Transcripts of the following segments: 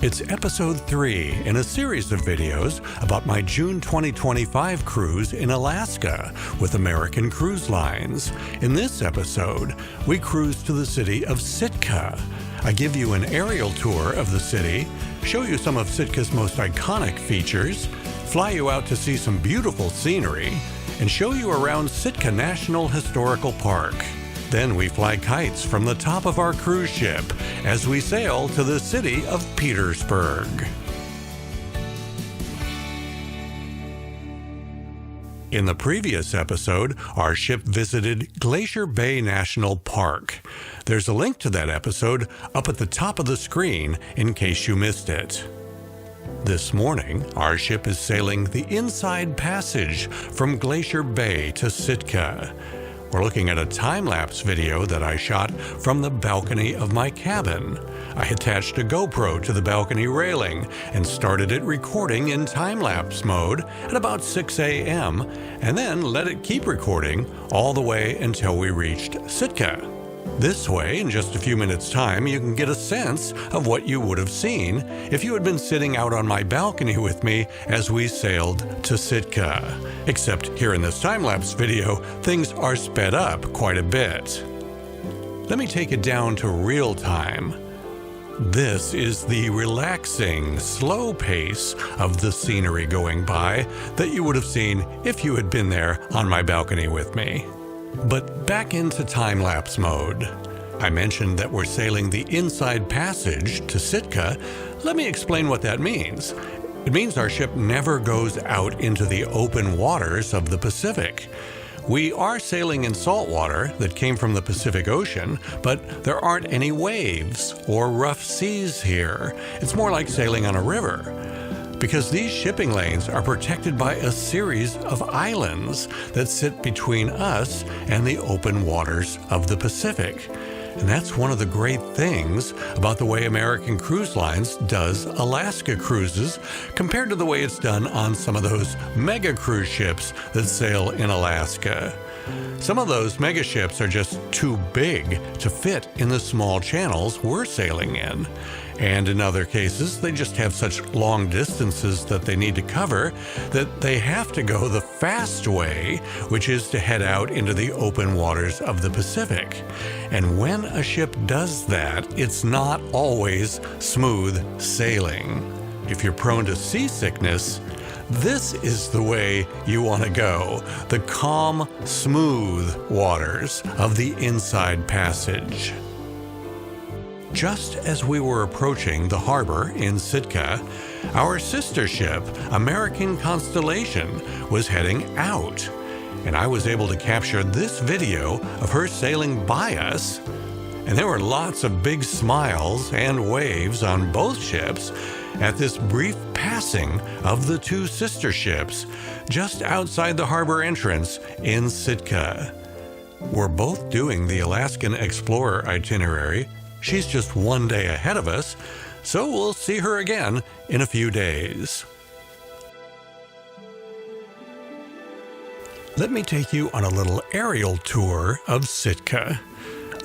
It's episode 3 in a series of videos about my June 2025 cruise in Alaska with American Cruise Lines. In this episode, we cruise to the city of Sitka. I give you an aerial tour of the city, show you some of Sitka's most iconic features, fly you out to see some beautiful scenery, and show you around Sitka National Historical Park. Then we fly kites from the top of our cruise ship as we sail to the city of Petersburg. In the previous episode, our ship visited Glacier Bay National Park. There's a link to that episode up at the top of the screen in case you missed it. This morning, our ship is sailing the Inside Passage from Glacier Bay to Sitka. We're looking at a time-lapse video that I shot from the balcony of my cabin. I attached a GoPro to the balcony railing and started it recording in time-lapse mode at about 6 a.m. and then let it keep recording all the way until we reached Sitka. This way, in just a few minutes' time, you can get a sense of what you would have seen if you had been sitting out on my balcony with me as we sailed to Sitka. Except here in this time-lapse video, things are sped up quite a bit. Let me take it down to real time. This is the relaxing, slow pace of the scenery going by that you would have seen if you had been there on my balcony with me. But back into time-lapse mode. I mentioned that we're sailing the Inside Passage to Sitka. Let me explain what that means. It means our ship never goes out into the open waters of the Pacific. We are sailing in salt water that came from the Pacific Ocean, but there aren't any waves or rough seas here. It's more like sailing on a river, because these shipping lanes are protected by a series of islands that sit between us and the open waters of the Pacific. And that's one of the great things about the way American Cruise Lines does Alaska cruises compared to the way it's done on some of those mega cruise ships that sail in Alaska. Some of those mega ships are just too big to fit in the small channels we're sailing in. And in other cases, they just have such long distances that they need to cover that they have to go the fast way, which is to head out into the open waters of the Pacific. And when a ship does that, it's not always smooth sailing. If you're prone to seasickness, this is the way you want to go, the calm, smooth waters of the Inside Passage. Just as we were approaching the harbor in Sitka, our sister ship, American Constellation, was heading out, and I was able to capture this video of her sailing by us. And there were lots of big smiles and waves on both ships at this brief passing of the two sister ships just outside the harbor entrance in Sitka. We're both doing the Alaskan Explorer itinerary. She's just one day ahead of us, so we'll see her again in a few days. Let me take you on a little aerial tour of Sitka.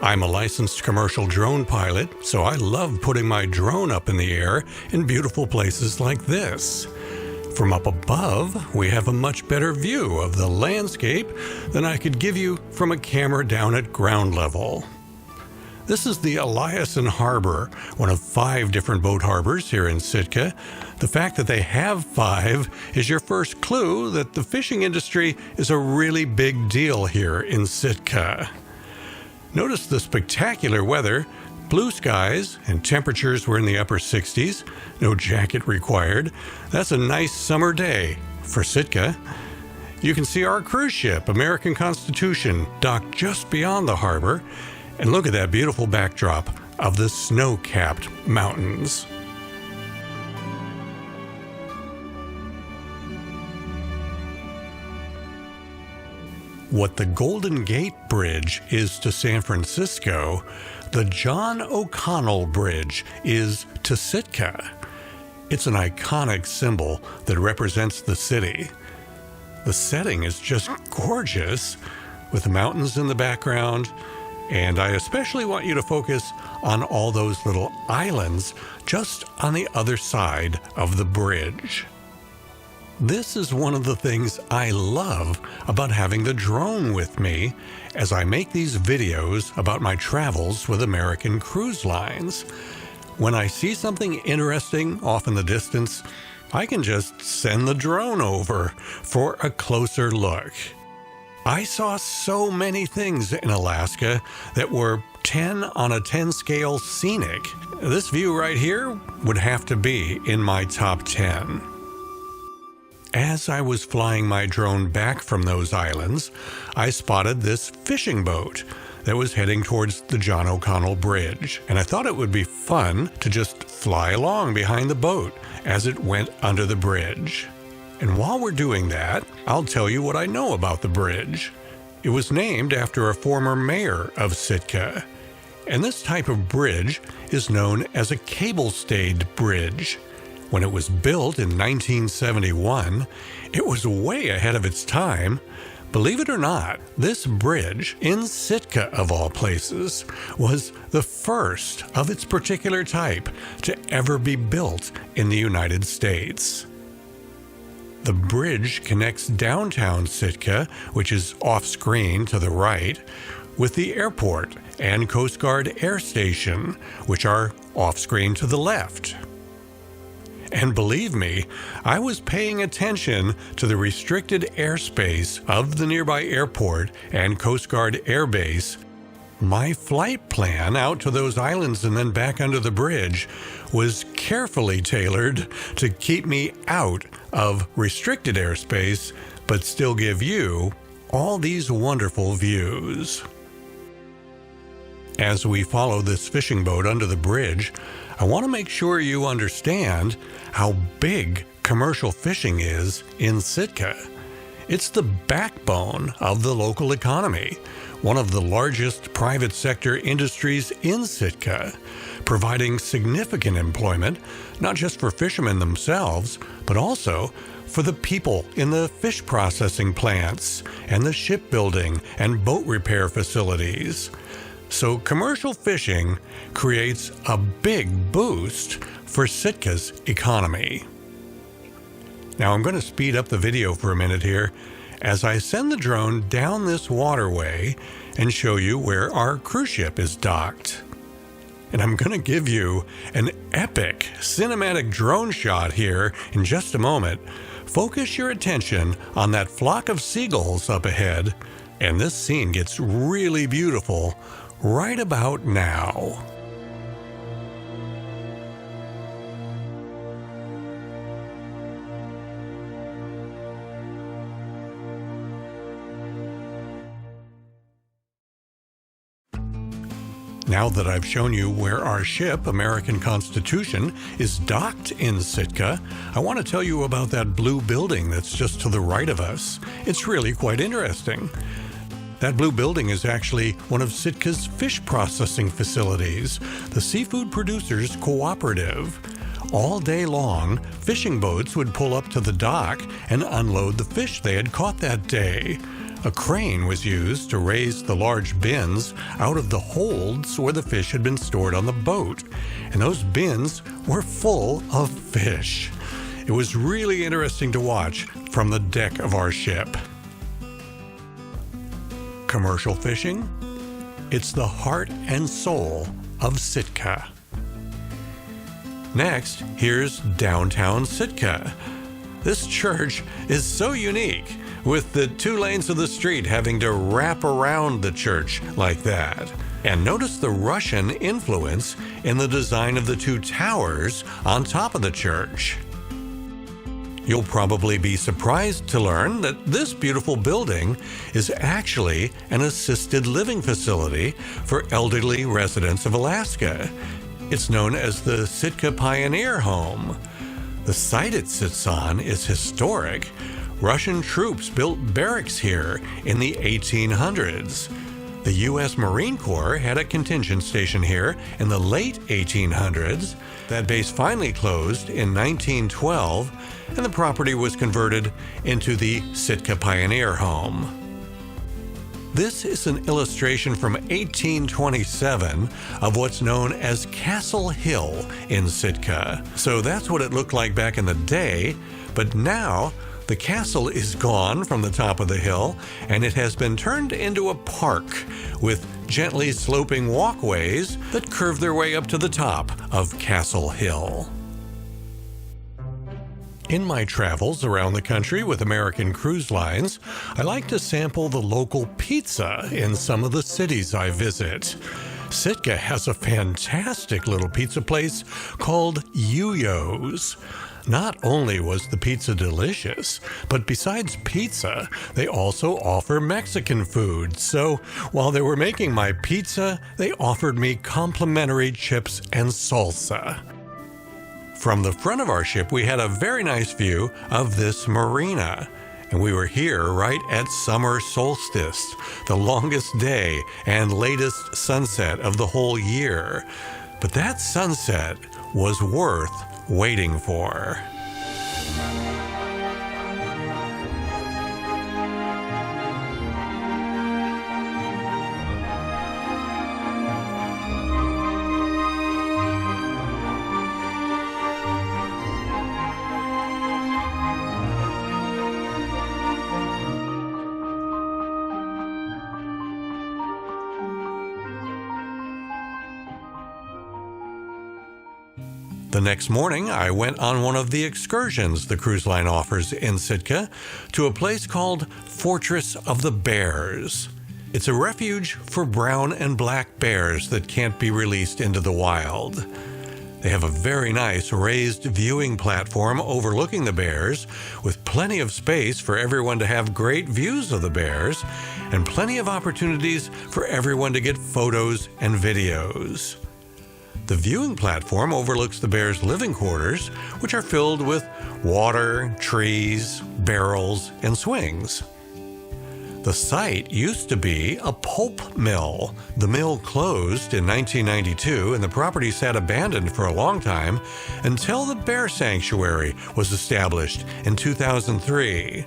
I'm a licensed commercial drone pilot, so I love putting my drone up in the air in beautiful places like this. From up above, we have a much better view of the landscape than I could give you from a camera down at ground level. This is the Alaskan Harbor, one of 5 different boat harbors here in Sitka. The fact that they have 5 is your first clue that the fishing industry is a really big deal here in Sitka. Notice the spectacular weather. Blue skies and temperatures were in the upper 60s. No jacket required. That's a nice summer day for Sitka. You can see our cruise ship, American Constitution, docked just beyond the harbor. And look at that beautiful backdrop of the snow-capped mountains. What the Golden Gate Bridge is to San Francisco, the John O'Connell Bridge is to Sitka. It's an iconic symbol that represents the city. The setting is just gorgeous, with the mountains in the background And I especially want you to focus on all those little islands just on the other side of the bridge. This is one of the things I love about having the drone with me as I make these videos about my travels with American Cruise Lines. When I see something interesting off in the distance, I can just send the drone over for a closer look. I saw so many things in Alaska that were 10 on a 10 scale scenic. This view right here would have to be in my top 10. As I was flying my drone back from those islands, I spotted this fishing boat that was heading towards the John O'Connell Bridge, and I thought it would be fun to just fly along behind the boat as it went under the bridge. And while we're doing that, I'll tell you what I know about the bridge. It was named after a former mayor of Sitka, and this type of bridge is known as a cable-stayed bridge. When it was built in 1971, it was way ahead of its time. Believe it or not, this bridge in Sitka, of all places, was the first of its particular type to ever be built in the United States. The bridge connects downtown Sitka, which is off-screen to the right, with the airport and Coast Guard Air Station, which are off-screen to the left. And believe me, I was paying attention to the restricted airspace of the nearby airport and Coast Guard Air Base. My flight plan out to those islands and then back under the bridge was carefully tailored to keep me out of restricted airspace, but still give you all these wonderful views. As we follow this fishing boat under the bridge, I want to make sure you understand how big commercial fishing is in Sitka. It's the backbone of the local economy, one of the largest private sector industries in Sitka, providing significant employment, not just for fishermen themselves, but also for the people in the fish processing plants and the shipbuilding and boat repair facilities. So commercial fishing creates a big boost for Sitka's economy. Now I'm going to speed up the video for a minute here as I send the drone down this waterway and show you where our cruise ship is docked. And I'm going to give you an epic cinematic drone shot here in just a moment. Focus your attention on that flock of seagulls up ahead, and this scene gets really beautiful right about now. Now that I've shown you where our ship, American Constitution, is docked in Sitka, I want to tell you about that blue building that's just to the right of us. It's really quite interesting. That blue building is actually one of Sitka's fish processing facilities, the Seafood Producers Cooperative. All day long, fishing boats would pull up to the dock and unload the fish they had caught that day. A crane was used to raise the large bins out of the holds where the fish had been stored on the boat, and those bins were full of fish. It was really interesting to watch from the deck of our ship. Commercial fishing? It's the heart and soul of Sitka. Next, here's downtown Sitka. This church is so unique, with the two lanes of the street having to wrap around the church like that. And notice the Russian influence in the design of the two towers on top of the church. You'll probably be surprised to learn that this beautiful building is actually an assisted living facility for elderly residents of Alaska. It's known as the Sitka Pioneer Home. The site it sits on is historic. Russian troops built barracks here in the 1800s. The U.S. Marine Corps had a contingent station here in the late 1800s. That base finally closed in 1912, and the property was converted into the Sitka Pioneer Home. This is an illustration from 1827 of what's known as Castle Hill in Sitka. So that's what it looked like back in the day, but now the castle is gone from the top of the hill, and it has been turned into a park with gently sloping walkways that curve their way up to the top of Castle Hill. In my travels around the country with American Cruise Lines, I like to sample the local pizza in some of the cities I visit. Sitka has a fantastic little pizza place called Yuyo's. Not only was the pizza delicious, but besides pizza, they also offer Mexican food. So while they were making my pizza, they offered me complimentary chips and salsa. From the front of our ship, we had a very nice view of this marina. And we were here right at summer solstice, the longest day and latest sunset of the whole year. But that sunset was worth waiting for. The next morning, I went on one of the excursions the cruise line offers in Sitka to a place called Fortress of the Bears. It's a refuge for brown and black bears that can't be released into the wild. They have a very nice raised viewing platform overlooking the bears, with plenty of space for everyone to have great views of the bears, and plenty of opportunities for everyone to get photos and videos. The viewing platform overlooks the bears' living quarters, which are filled with water, trees, barrels, and swings. The site used to be a pulp mill. The mill closed in 1992, and the property sat abandoned for a long time until the bear sanctuary was established in 2003.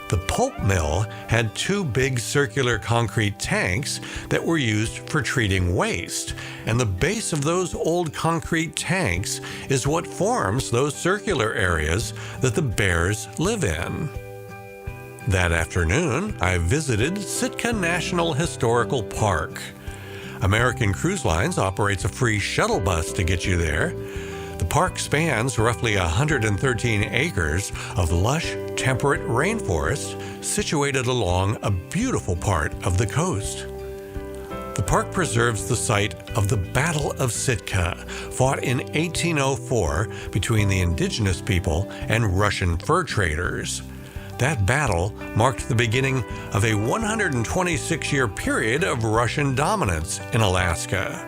The pulp mill had two big circular concrete tanks that were used for treating waste, and the base of those old concrete tanks is what forms those circular areas that the bears live in. That afternoon, I visited Sitka National Historical Park. American Cruise Lines operates a free shuttle bus to get you there. The park spans roughly 113 acres of lush, temperate rainforest situated along a beautiful part of the coast. The park preserves the site of the Battle of Sitka, fought in 1804 between the indigenous people and Russian fur traders. That battle marked the beginning of a 126-year period of Russian dominance in Alaska.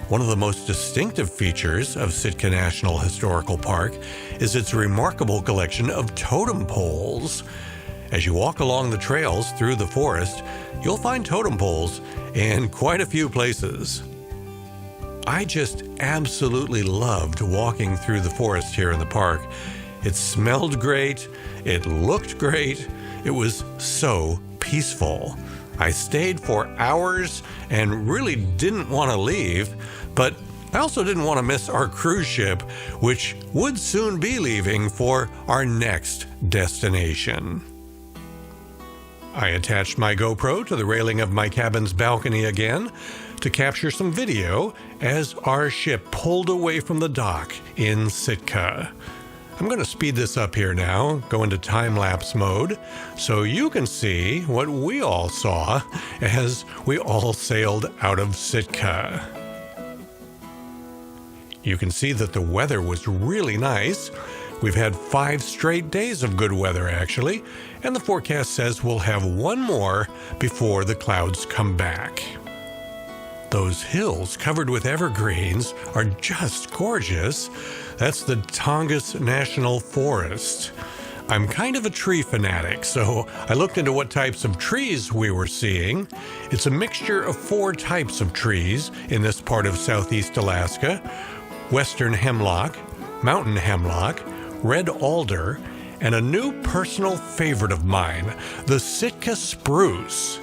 One of the most distinctive features of Sitka National Historical Park is its remarkable collection of totem poles. As you walk along the trails through the forest, you'll find totem poles in quite a few places. I just absolutely loved walking through the forest here in the park. It smelled great, it looked great, it was so peaceful. I stayed for hours and really didn't want to leave, but I also didn't want to miss our cruise ship, which would soon be leaving for our next destination. I attached my GoPro to the railing of my cabin's balcony again to capture some video as our ship pulled away from the dock in Sitka. I'm going to speed this up here now, go into time-lapse mode, so you can see what we all saw as we all sailed out of Sitka. You can see that the weather was really nice. We've had 5 straight days of good weather, actually, and the forecast says we'll have one more before the clouds come back. Those hills covered with evergreens are just gorgeous. That's the Tongass National Forest. I'm kind of a tree fanatic, so I looked into what types of trees we were seeing. It's a mixture of 4 types of trees in this part of southeast Alaska: western hemlock, mountain hemlock, red alder, and a new personal favorite of mine, the Sitka spruce.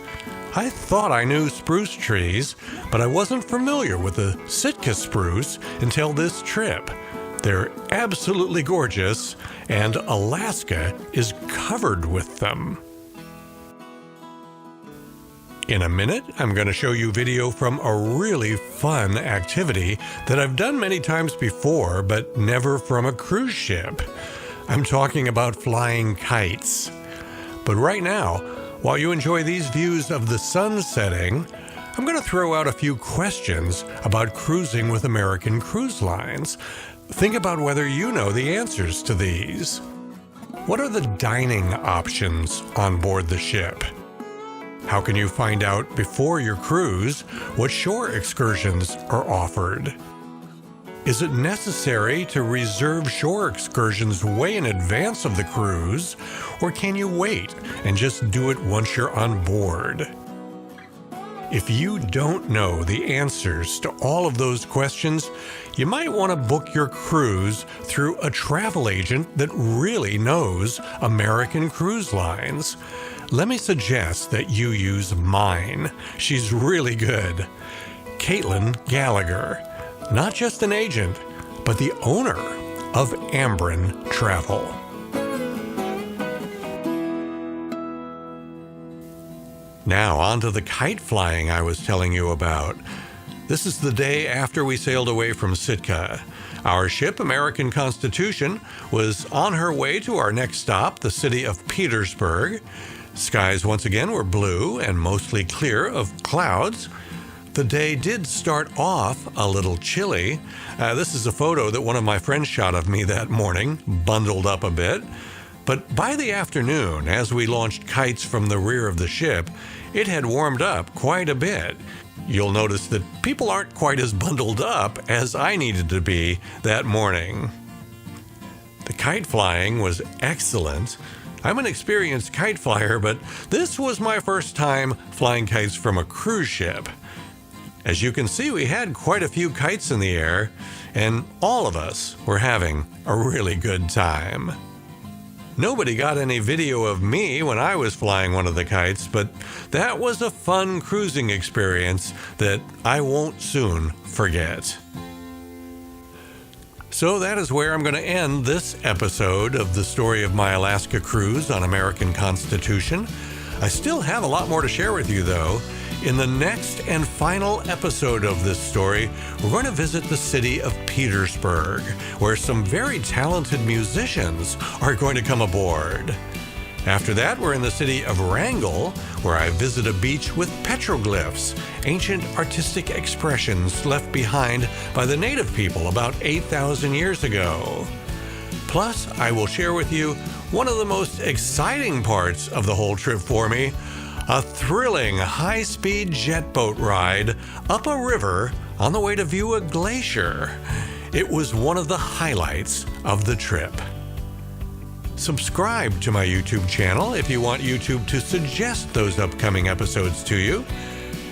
I thought I knew spruce trees, but I wasn't familiar with the Sitka spruce until this trip. They're absolutely gorgeous, and Alaska is covered with them. In a minute, I'm going to show you video from a really fun activity that I've done many times before, but never from a cruise ship. I'm talking about flying kites. But right now, while you enjoy these views of the sun setting, I'm going to throw out a few questions about cruising with American Cruise Lines. Think about whether you know the answers to these. What are the dining options on board the ship? How can you find out before your cruise what shore excursions are offered? Is it necessary to reserve shore excursions way in advance of the cruise, or can you wait and just do it once you're on board? If you don't know the answers to all of those questions, you might want to book your cruise through a travel agent that really knows American Cruise Lines. Let me suggest that you use mine. She's really good. Caitlin Gallagher. Not just an agent, but the owner of Ambrin Travel. Now on to the kite flying I was telling you about. This is the day after we sailed away from Sitka. Our ship, American Constitution, was on her way to our next stop, the city of Petersburg. Skies once again were blue and mostly clear of clouds. The day did start off a little chilly. This is a photo that one of my friends shot of me that morning, bundled up a bit. But by the afternoon, as we launched kites from the rear of the ship, it had warmed up quite a bit. You'll notice that people aren't quite as bundled up as I needed to be that morning. The kite flying was excellent. I'm an experienced kite flyer, but this was my first time flying kites from a cruise ship. As you can see, we had quite a few kites in the air, and all of us were having a really good time. Nobody got any video of me when I was flying one of the kites, but that was a fun cruising experience that I won't soon forget. So that is where I'm going to end this episode of the story of my Alaska cruise on American Constitution. I still have a lot more to share with you, though. In the next and final episode of this story, we're going to visit the city of Petersburg, where some very talented musicians are going to come aboard. After that, we're in the city of Wrangell, where I visit a beach with petroglyphs, ancient artistic expressions left behind by the native people about 8,000 years ago. Plus, I will share with you one of the most exciting parts of the whole trip for me, a thrilling high-speed jet boat ride up a river on the way to view a glacier. It was one of the highlights of the trip. Subscribe to my YouTube channel if you want YouTube to suggest those upcoming episodes to you.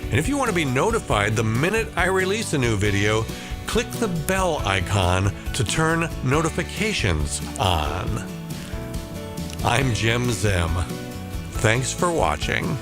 And if you want to be notified the minute I release a new video, click the bell icon to turn notifications on. I'm Jim Zim. Thanks for watching.